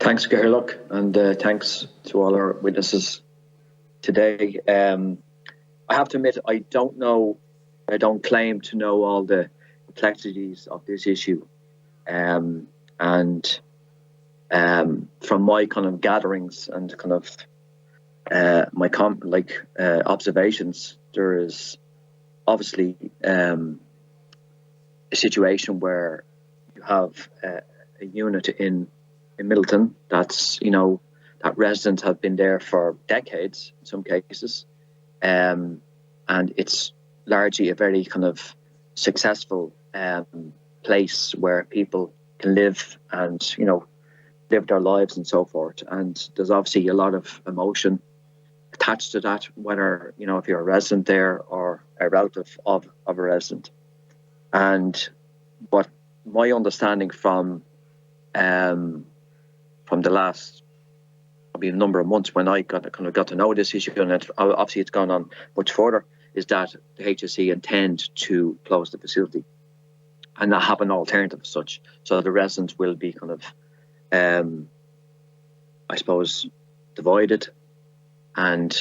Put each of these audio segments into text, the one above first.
Thanks, Gerlach, and thanks to all our witnesses today. I have to admit, I don't claim to know all the complexities of this issue. And from my kind of gatherings and kind of my observations, there is obviously a situation where you have a unit in Middleton that's, that residents have been there for decades in some cases, and it's largely a very kind of successful place where people can live and live their lives and so forth. And there's obviously a lot of emotion attached to that, whether if you're a resident there or a relative of a resident. And what my understanding from the last probably a number of months when I got to know this issue, and obviously it's gone on much further, is that the HSE intend to close the facility and not have an alternative as such. So the residents will be kind of, I suppose, divided and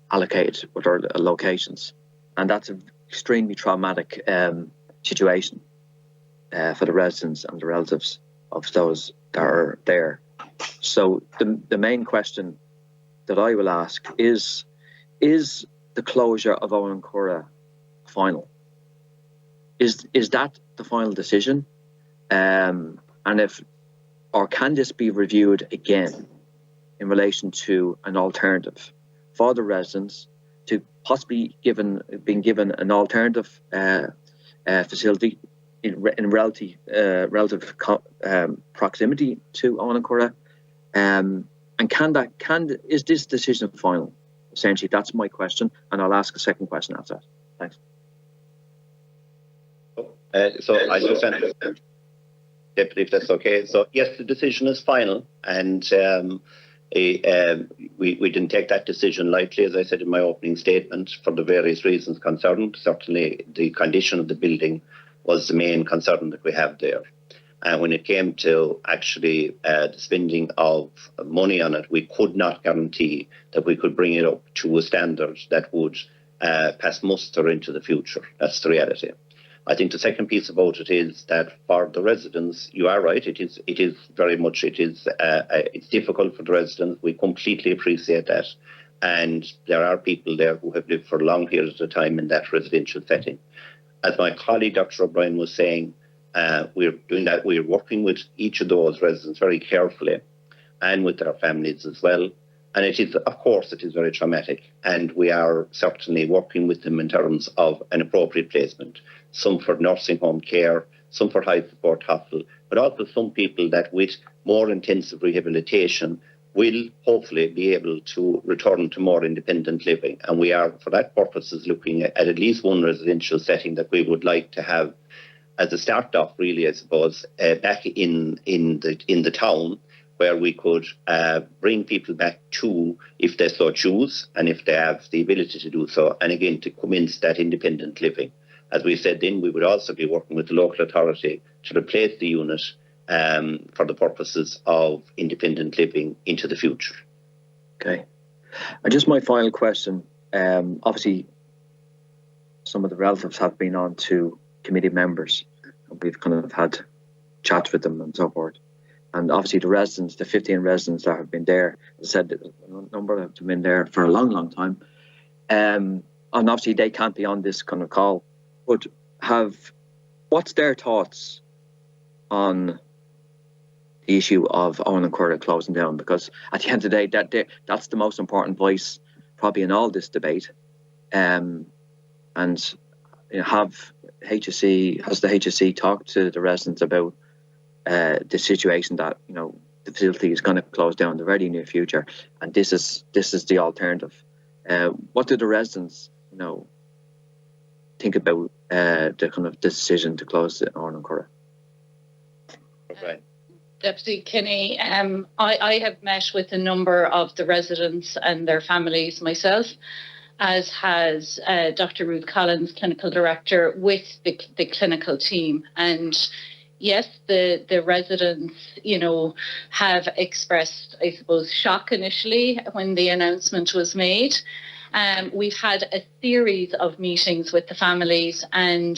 allocated with other locations. And that's an extremely traumatic situation for the residents and the relatives of those that are there. So the main question that I will ask is the closure of Oireachtas final? Is that the final decision? And can this be reviewed again in relation to an alternative for the residents to possibly being given an alternative facility in relative proximity to Oireachtas? And is this decision final? Essentially, that's my question, and I'll ask a second question after that. Thanks. So I understand, if that's okay. So yes, the decision is final, and we didn't take that decision lightly, as I said in my opening statement, for the various reasons concerned. Certainly, the condition of the building was the main concern that we have there. And when it came to actually the spending of money on it, we could not guarantee that we could bring it up to a standard that would pass muster into the future. That's the reality. I think the second piece about it is that for the residents, you are right. It is very much. It's difficult for the residents. We completely appreciate that, and there are people there who have lived for long periods of time in that residential setting. As my colleague Dr. O'Brien was saying, we're doing that. We're working with each of those residents very carefully, and with their families as well. And it is, of course, it is very traumatic, and we are certainly working with them in terms of an appropriate placement. Some for nursing home care, some for high support hospital, but also some people that with more intensive rehabilitation will hopefully be able to return to more independent living. And we are, for that purpose, looking at least one residential setting that we would like to have as a start off, really, I suppose, back in the town, where we could bring people back to, if they so choose, and if they have the ability to do so, and again, to commence that independent living. As we said then, we would also be working with the local authority to replace the unit for the purposes of independent living into the future. Okay. And just my final question. Obviously, some of the relatives have been on to committee members. We've kind of had chats with them and so forth. And obviously the residents, the 15 residents that have been there, as I said, a number have been there for a long, long time. And obviously they can't be on this kind of call, but what's their thoughts on the issue of Oireachtas closing down? Because at the end of the day, that's the most important voice probably in all this debate. And has the HSE talked to the residents about the situation that the facility is going to close down in the very near future, and this is the alternative? What do the residents think about the kind of decision to close the Oireachtas? Right. Deputy Kenny, I have met with a number of the residents and their families myself, as has Dr. Ruth Collins, Clinical Director, with the clinical team. And yes, the residents, you know, have expressed, I suppose, shock initially when the announcement was made. We've had a series of meetings with the families, and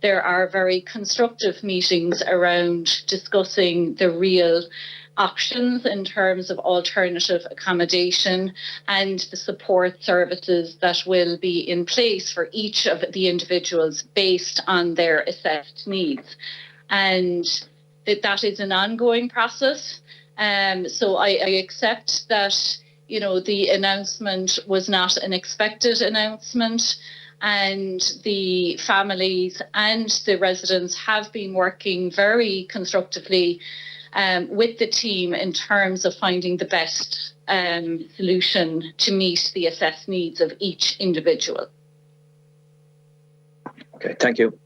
there are very constructive meetings around discussing the real options in terms of alternative accommodation and the support services that will be in place for each of the individuals based on their assessed needs. And that is an ongoing process. So I accept that, you know, the announcement was not an expected announcement, and the families and the residents have been working very constructively with the team in terms of finding the best solution to meet the assessed needs of each individual. Okay, thank you.